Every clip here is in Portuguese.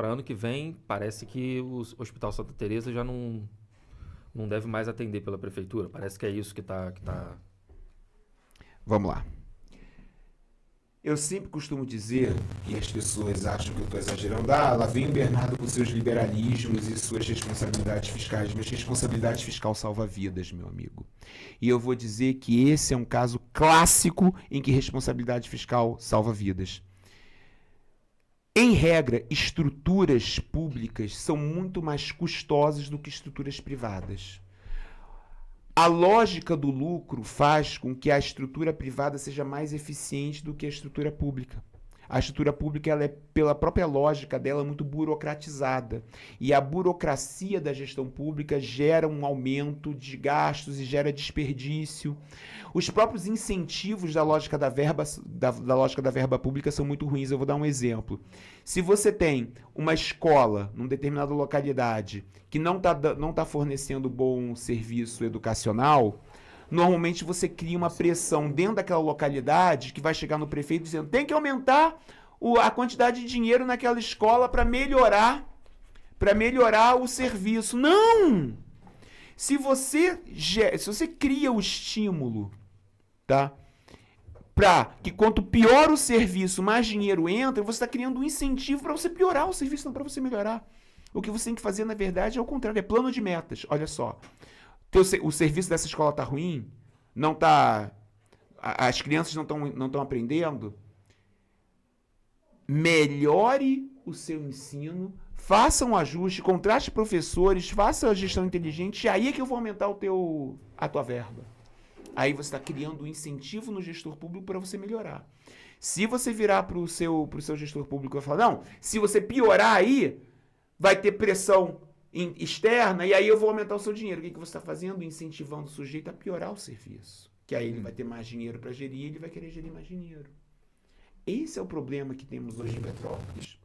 para ano que vem, parece que o Hospital Santa Teresa já não deve mais atender pela prefeitura. Parece que é isso que tá... Vamos lá. Eu sempre costumo dizer, e as pessoas acham que eu estou exagerando, lá vem o Bernardo com seus liberalismos e suas responsabilidades fiscais, mas responsabilidade fiscal salva vidas, meu amigo. E eu vou dizer que esse é um caso clássico em que responsabilidade fiscal salva vidas. Em regra, estruturas públicas são muito mais custosas do que estruturas privadas. A lógica do lucro faz com que a estrutura privada seja mais eficiente do que a estrutura pública. A estrutura pública, ela é, pela própria lógica dela, muito burocratizada. E a burocracia da gestão pública gera um aumento de gastos e gera desperdício. Os próprios incentivos da lógica da verba pública são muito ruins. Eu vou dar um exemplo. Se você tem uma escola numa determinada localidade que não tá fornecendo bom serviço educacional, normalmente você cria uma pressão dentro daquela localidade que vai chegar no prefeito dizendo tem que aumentar a quantidade de dinheiro naquela escola para melhorar o serviço. Não! Se você cria o estímulo, tá? Para que quanto pior o serviço, mais dinheiro entra, você está criando um incentivo para você piorar o serviço, não para você melhorar. O que você tem que fazer, na verdade, é o contrário, é plano de metas. Olha só. O serviço dessa escola está ruim, as crianças não estão aprendendo, melhore o seu ensino, faça um ajuste, contrate professores, faça a gestão inteligente, e aí é que eu vou aumentar a tua verba. Aí você está criando um incentivo no gestor público para você melhorar. Se você virar para o seu gestor público e falar, não, se você piorar aí, vai ter pressão externa, e aí eu vou aumentar o seu dinheiro. O que você está fazendo? Incentivando o sujeito a piorar o serviço. Que aí ele vai ter mais dinheiro para gerir, ele vai querer gerir mais dinheiro. Esse é o problema que temos hoje em Petrópolis.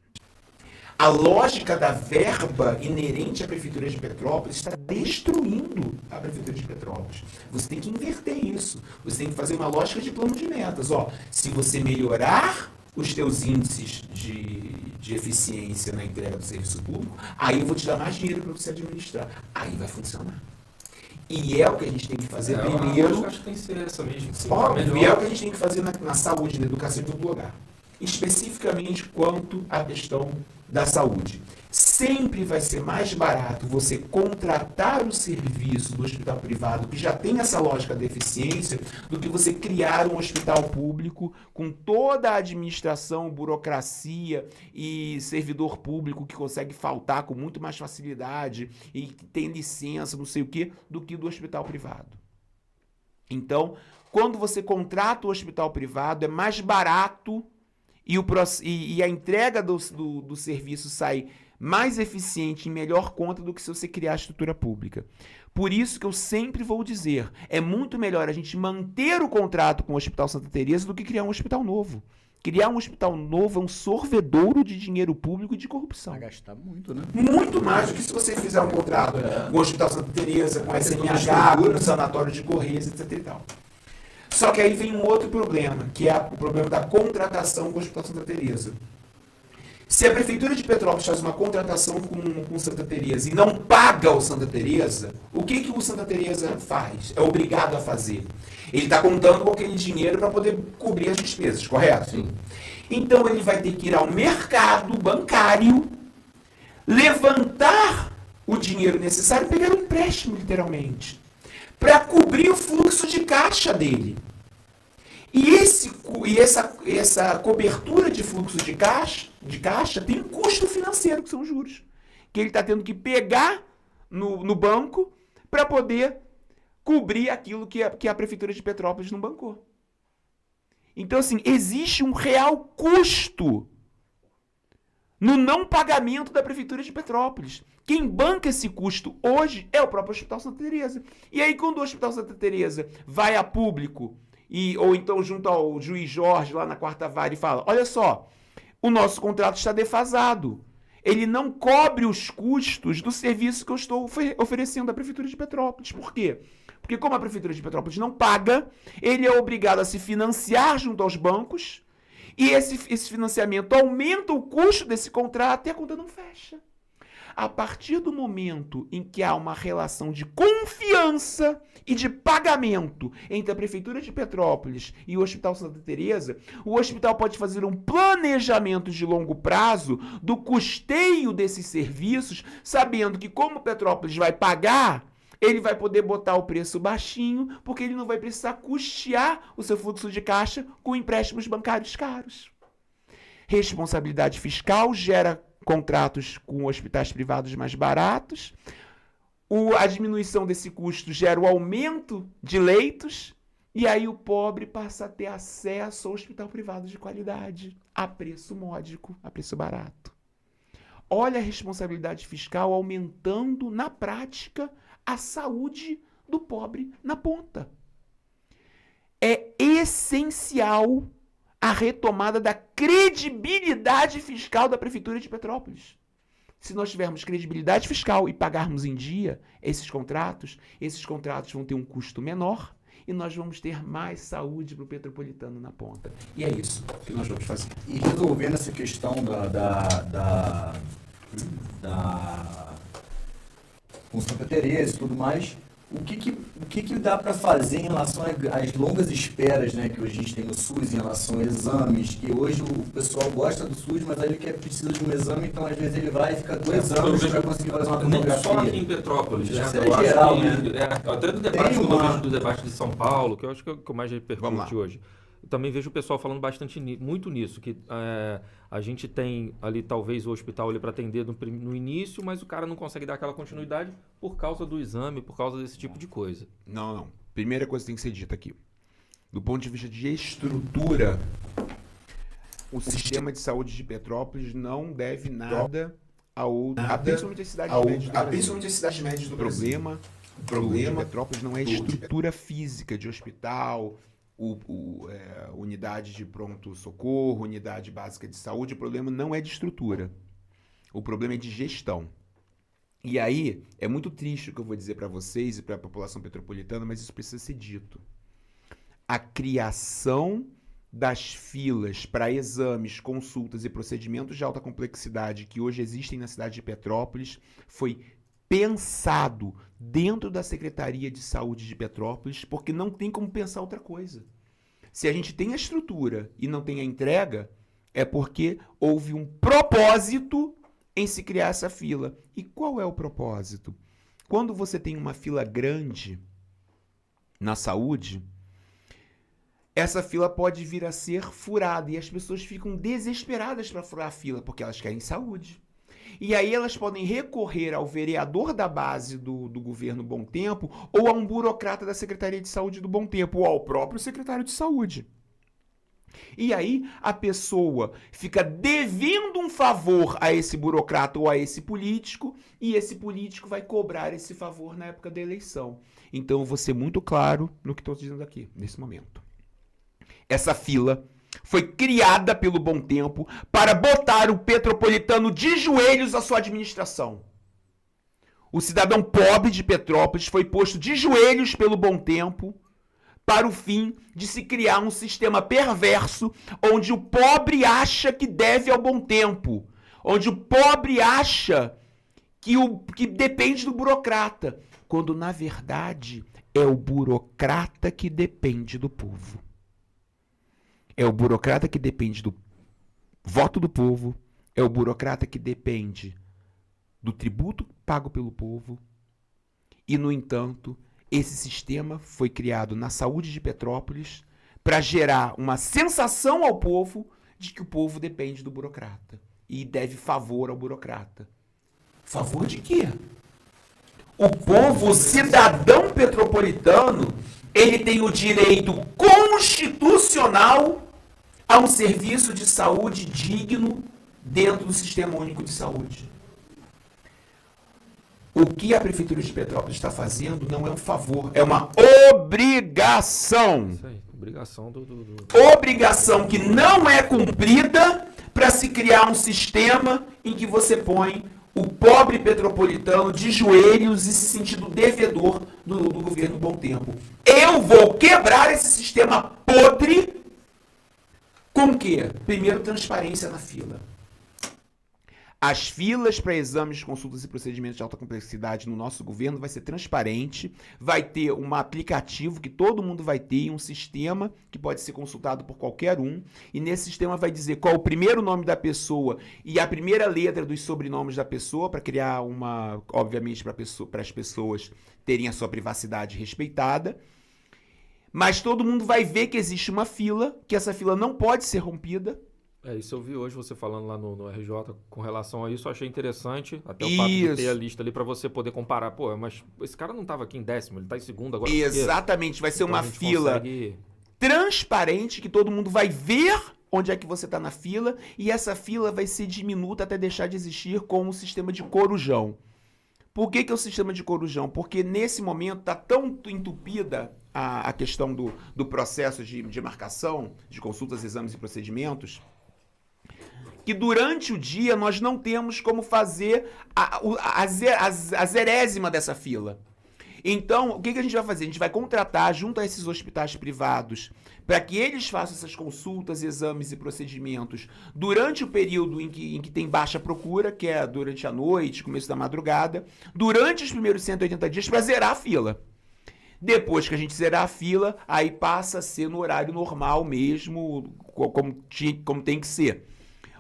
A lógica da verba inerente à Prefeitura de Petrópolis está destruindo a Prefeitura de Petrópolis. Você tem que inverter isso. Você tem que fazer uma lógica de plano de metas. Se você melhorar os teus índices de eficiência na entrega do serviço público, aí eu vou te dar mais dinheiro para você administrar. Aí vai funcionar. E é o que a gente tem que fazer primeiro. Eu acho que tem que ser essa mesmo. E é o que a gente tem que fazer na saúde, na educação em todo lugar. Especificamente quanto à questão da saúde. Sempre vai ser mais barato você contratar o serviço do hospital privado, que já tem essa lógica de eficiência, do que você criar um hospital público com toda a administração, burocracia e servidor público que consegue faltar com muito mais facilidade e que tem licença, não sei o quê, do que do hospital privado. Então, quando você contrata o hospital privado, é mais barato e a entrega do serviço sai mais eficiente e melhor conta do que se você criar a estrutura pública. Por isso que eu sempre vou dizer, é muito melhor a gente manter o contrato com o Hospital Santa Teresa do que criar um hospital novo. Criar um hospital novo é um sorvedouro de dinheiro público e de corrupção. Vai gastar muito, né? Muito mais do que se você fizer um contrato com o Hospital Santa Teresa, com a SMH, com o Sanatório de Correios, etc. e tal. Só que aí vem um outro problema, que é o problema da contratação com o Hospital Santa Teresa. Se a Prefeitura de Petrópolis faz uma contratação com Santa Teresa e não paga o Santa Teresa, o que o Santa Teresa faz? É obrigado a fazer. Ele está contando com aquele dinheiro para poder cobrir as despesas, correto? Sim. Então ele vai ter que ir ao mercado bancário, levantar o dinheiro necessário, pegar um empréstimo, literalmente, para cobrir o fluxo de caixa dele. E essa cobertura de fluxo de caixa tem um custo financeiro, que são os juros, que ele está tendo que pegar no banco para poder cobrir aquilo que a Prefeitura de Petrópolis não bancou. Então, assim, existe um real custo no não pagamento da Prefeitura de Petrópolis. Quem banca esse custo hoje é o próprio Hospital Santa Teresa. E aí, quando o Hospital Santa Teresa vai a público, ou então junto ao juiz Jorge, lá na quarta vara, e fala, olha só, o nosso contrato está defasado. Ele não cobre os custos do serviço que eu estou oferecendo à Prefeitura de Petrópolis. Por quê? Porque como a Prefeitura de Petrópolis não paga, ele é obrigado a se financiar junto aos bancos E esse financiamento aumenta o custo desse contrato e a conta não fecha. A partir do momento em que há uma relação de confiança e de pagamento entre a Prefeitura de Petrópolis e o Hospital Santa Teresa, o hospital pode fazer um planejamento de longo prazo do custeio desses serviços, sabendo que como Petrópolis vai pagar, ele vai poder botar o preço baixinho, porque ele não vai precisar custear o seu fluxo de caixa com empréstimos bancários caros. Responsabilidade fiscal gera contratos com hospitais privados mais baratos. A diminuição desse custo gera o aumento de leitos. E aí o pobre passa a ter acesso ao hospital privado de qualidade, a preço módico, a preço barato. Olha a responsabilidade fiscal aumentando, na prática, a saúde do pobre na ponta. É essencial a retomada da credibilidade fiscal da Prefeitura de Petrópolis. Se nós tivermos credibilidade fiscal e pagarmos em dia esses contratos vão ter um custo menor e nós vamos ter mais saúde para o petropolitano na ponta. E é isso que nós vamos fazer. E resolvendo essa questão com Santa Teresa e tudo mais, o que dá para fazer em relação às longas esperas, né, que hoje a gente tem no SUS em relação a exames, que hoje o pessoal gosta do SUS, mas aí ele precisa de um exame, então às vezes ele vai e fica 2 anos para conseguir fazer uma tomografia. Nem só aqui em Petrópolis, né? Isso é geral, né? Até do debate, do debate de São Paulo, que eu acho que é o que eu mais repercute hoje. Eu também vejo o pessoal falando muito nisso, que a gente tem ali talvez o hospital para atender no início, mas o cara não consegue dar aquela continuidade por causa do exame, por causa desse tipo de coisa. Não. Primeira coisa que tem que ser dita aqui. Do ponto de vista de estrutura, o sistema de saúde de Petrópolis não deve nada principalmente as cidades médias do Brasil. O problema de Petrópolis não é estrutura física de hospital, unidade de pronto-socorro, unidade básica de saúde. O problema não é de estrutura. O problema é de gestão. E aí, é muito triste o que eu vou dizer para vocês e para a população petropolitana, mas isso precisa ser dito. A criação das filas para exames, consultas e procedimentos de alta complexidade que hoje existem na cidade de Petrópolis foi pensado dentro da Secretaria de Saúde de Petrópolis, porque não tem como pensar outra coisa. Se a gente tem a estrutura e não tem a entrega, é porque houve um propósito em se criar essa fila. E qual é o propósito? Quando você tem uma fila grande na saúde, essa fila pode vir a ser furada e as pessoas ficam desesperadas para furar a fila, porque elas querem saúde. E aí elas podem recorrer ao vereador da base do governo Bom Tempo ou a um burocrata da Secretaria de Saúde do Bom Tempo ou ao próprio secretário de Saúde. E aí a pessoa fica devendo um favor a esse burocrata ou a esse político e esse político vai cobrar esse favor na época da eleição. Então eu vou ser muito claro no que estou dizendo aqui, nesse momento. Essa fila foi criada pelo Bom Tempo para botar o petropolitano de joelhos à sua administração. O cidadão pobre de Petrópolis foi posto de joelhos pelo Bom Tempo para o fim de se criar um sistema perverso onde o pobre acha que deve ao Bom Tempo, onde o pobre acha que depende do burocrata, quando na verdade é o burocrata que depende do povo. É o burocrata que depende do voto do povo, é o burocrata que depende do tributo pago pelo povo. E, no entanto, esse sistema foi criado na saúde de Petrópolis para gerar uma sensação ao povo de que o povo depende do burocrata e deve favor ao burocrata. Favor de quê? O povo, o cidadão petropolitano, ele tem o direito constitucional a um serviço de saúde digno dentro do Sistema Único de Saúde. O que a Prefeitura de Petrópolis está fazendo não é um favor, é uma obrigação. Isso aí, obrigação Obrigação que não é cumprida para se criar um sistema em que você põe o pobre petropolitano de joelhos e se sentindo devedor do governo Bom Tempo. Eu vou quebrar esse sistema podre Com o quê? Primeiro, transparência na fila. As filas para exames, consultas e procedimentos de alta complexidade no nosso governo vai ser transparente, vai ter um aplicativo que todo mundo vai ter, um sistema que pode ser consultado por qualquer um, e nesse sistema vai dizer qual o primeiro nome da pessoa e a primeira letra dos sobrenomes da pessoa, para criar uma, obviamente, para as pessoas terem a sua privacidade respeitada. Mas todo mundo vai ver que existe uma fila, que essa fila não pode ser rompida. Isso eu vi hoje você falando lá no RJ com relação a isso, eu achei interessante, até o fato de ter a lista ali para você poder comparar. Pô, mas esse cara não estava aqui em 10º, ele está em 2º agora. Exatamente, vai ser então uma fila transparente, que todo mundo vai ver onde é que você está na fila, e essa fila vai ser diminuta até deixar de existir com o sistema de corujão. Por que é o sistema de corujão? Porque nesse momento está tão entupida a questão do processo de marcação, de consultas, exames e procedimentos, que durante o dia nós não temos como fazer a zerésima dessa fila. Então, o que a gente vai fazer? A gente vai contratar junto a esses hospitais privados para que eles façam essas consultas, exames e procedimentos durante o período em que tem baixa procura, que é durante a noite, começo da madrugada, durante os primeiros 180 dias para zerar a fila. Depois que a gente zerar a fila, aí passa a ser no horário normal mesmo, como tem que ser.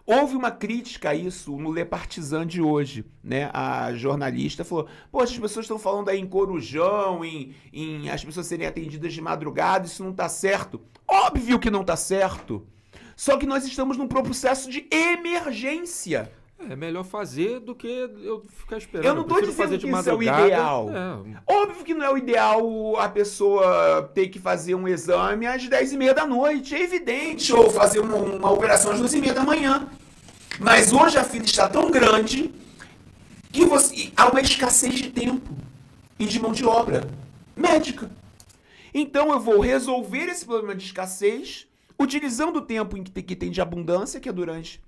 Houve uma crítica a isso no Le Partisan de hoje, né? A jornalista falou, poxa, as pessoas estão falando aí em corujão, em as pessoas serem atendidas de madrugada, isso não está certo. Óbvio que não está certo. Só que nós estamos num processo de emergência. É melhor fazer do que eu ficar esperando. Eu não estou dizendo que isso é o ideal. Óbvio que não é o ideal a pessoa ter que fazer um exame às 10h30 da noite. É evidente. Ou fazer uma operação às 2h30 da manhã. Mas hoje a fila está tão grande que há uma escassez de tempo e de mão de obra médica. Então eu vou resolver esse problema de escassez utilizando o tempo que tem de abundância, que é durante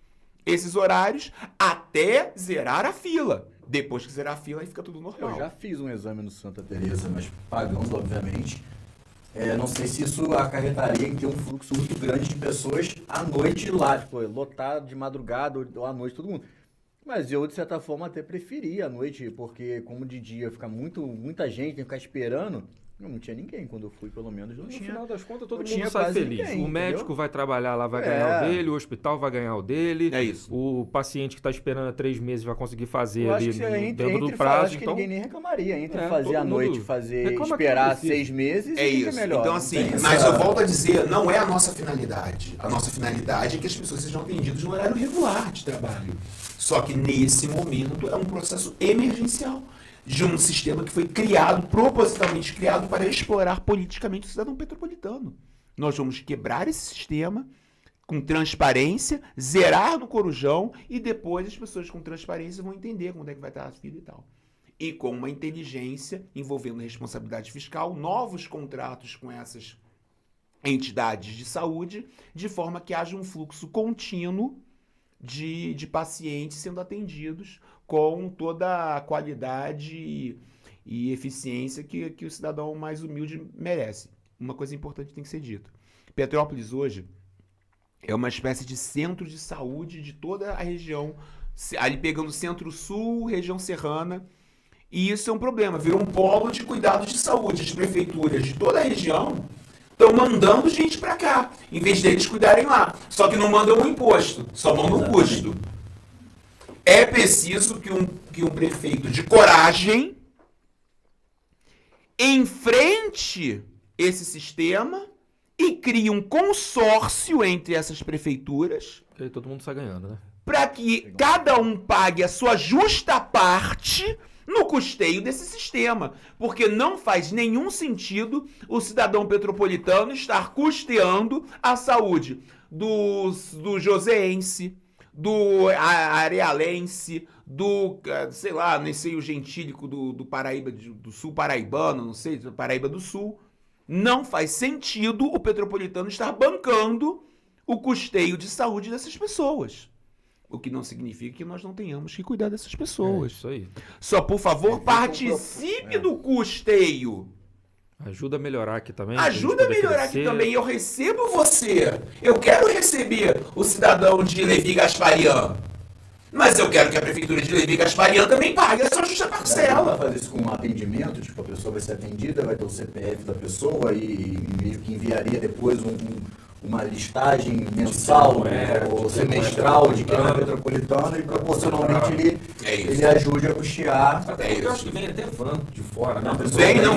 esses horários, até zerar a fila. Depois que zerar a fila, aí fica tudo normal. Eu já fiz um exame no Santa Teresa, mas pagando, obviamente. Não sei se isso acarretaria em ter um fluxo muito grande de pessoas à noite lá, tipo, lotado de madrugada ou à noite, todo mundo. Mas eu, de certa forma, até preferia à noite, porque como de dia fica muita gente, tem que ficar esperando. Não tinha ninguém quando eu fui, pelo menos. No final das contas, todo mundo sai feliz. Ninguém, o médico entendeu? Vai trabalhar lá, vai ganhar o dele, o hospital vai ganhar o dele. É isso. O paciente que está esperando há 3 meses vai conseguir fazer eu ali dentro do prazo. Acho que ninguém nem reclamaria. Entre fazer à noite e esperar 6 meses, é isso. Melhor. Então, assim, mas eu volto a dizer, não é a nossa finalidade. A nossa finalidade é que as pessoas sejam atendidas no horário regular de trabalho. Só que nesse momento é um processo emergencial de um sistema que foi propositalmente criado para explorar politicamente o cidadão petropolitano. Nós vamos quebrar esse sistema com transparência, zerar no corujão e depois as pessoas com transparência vão entender como é que vai estar a fila e tal. E com uma inteligência envolvendo responsabilidade fiscal, novos contratos com essas entidades de saúde, de forma que haja um fluxo contínuo de pacientes sendo atendidos com toda a qualidade e eficiência que o cidadão mais humilde merece. Uma coisa importante tem que ser dita. Petrópolis hoje é uma espécie de centro de saúde de toda a região, ali pegando centro-sul, região serrana, e isso é um problema, virou um polo de cuidados de saúde. As prefeituras de toda a região estão mandando gente para cá, em vez deles cuidarem lá. Só que não mandam o imposto, só mandam o custo. É preciso que um prefeito de coragem enfrente esse sistema e crie um consórcio entre essas prefeituras. Que aí todo mundo sai ganhando, né? Para que cada um pague a sua justa parte no custeio desse sistema. Porque não faz nenhum sentido o cidadão petropolitano estar custeando a saúde do joseense, do arealense, do, sei lá, nem sei o gentílico do Paraíba, do sul paraibano, não sei, do Paraíba do Sul. Não faz sentido o petropolitano estar bancando o custeio de saúde dessas pessoas. O que não significa que nós não tenhamos que cuidar dessas pessoas. Isso aí. Só, por favor, participe do custeio. Ajuda a melhorar aqui também. Ajuda a melhorar aqui também. Eu recebo você. Eu quero receber o cidadão de Levi Gasparian. Mas eu quero que a prefeitura de Levi Gasparian também pague a sua justa parcela. Vai fazer isso com um atendimento, tipo, a pessoa vai ser atendida, vai ter o CPF da pessoa e meio que enviaria depois uma listagem mensal ou semestral de quem é metropolitano e proporcionalmente ele ajude a custear. Eu acho que vem até van de fora, né?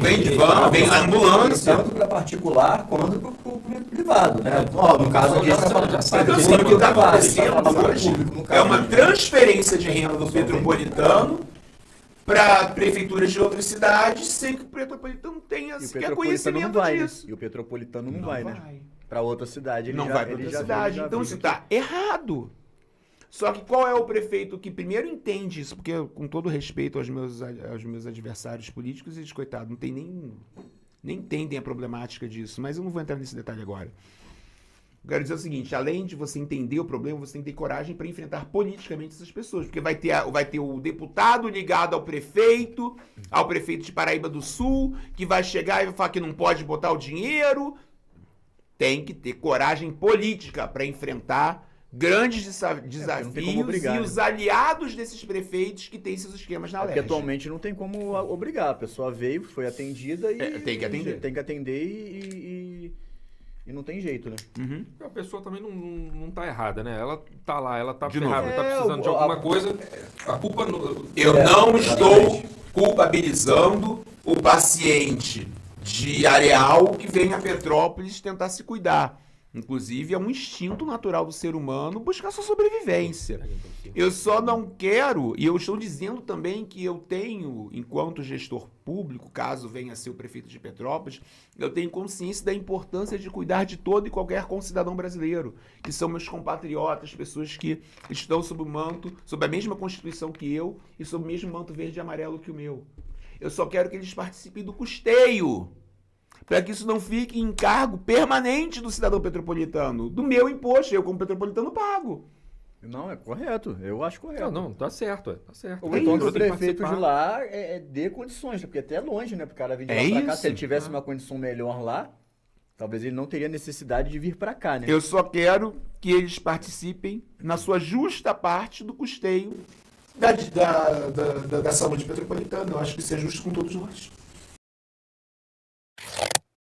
Vem de van, vem na ambulância. Tanto para particular quanto para o privado, né? No caso aqui, já sabe o que está acontecendo hoje. É uma transferência de renda do metropolitano para prefeituras de outras cidades sem que o metropolitano tenha sequer conhecimento disso. E o metropolitano não vai, né? Para outra cidade. Não vai para outra cidade. Então isso está errado. Só que qual é o prefeito que primeiro entende isso? Porque, com todo respeito aos meus adversários políticos, eles, coitados, não tem nem entendem a problemática disso. Mas eu não vou entrar nesse detalhe agora. Eu quero dizer o seguinte, além de você entender o problema, você tem que ter coragem para enfrentar politicamente essas pessoas. Porque vai ter o deputado ligado ao prefeito de Paraíba do Sul, que vai chegar e vai falar que não pode botar o dinheiro. Tem que ter coragem política para enfrentar grandes desafios e os aliados desses prefeitos que têm seus esquemas na LERJ. Porque atualmente não tem como obrigar. A pessoa veio, foi atendida e... tem que atender. Tem que atender e não tem jeito, né? Uhum. A pessoa também não tá errada, né? Ela tá lá, ela tá ferrada, tá precisando de alguma coisa. A culpa... Eu não estou culpabilizando o paciente de Areal que vem a Petrópolis tentar se cuidar. Inclusive, é um instinto natural do ser humano buscar sua sobrevivência. Eu só não quero, e eu estou dizendo também que eu tenho, enquanto gestor público, caso venha a ser o prefeito de Petrópolis, eu tenho consciência da importância de cuidar de todo e qualquer concidadão brasileiro, que são meus compatriotas, pessoas que estão sob o manto, sob a mesma Constituição que eu e sob o mesmo manto verde e amarelo que o meu. Eu só quero que eles participem do custeio, para que isso não fique em encargo permanente do cidadão petropolitano, do meu imposto, eu como petropolitano pago. Não, é correto, eu acho correto. Não, tá certo, tá certo. Ou então que o prefeito de lá dê condições, porque até é longe, né, pro cara vir de lá pra cá, se ele tivesse uma condição melhor lá, talvez ele não teria necessidade de vir para cá, né? Eu só quero que eles participem na sua justa parte do custeio da saúde metropolitana. Eu acho que isso é justo com todos nós.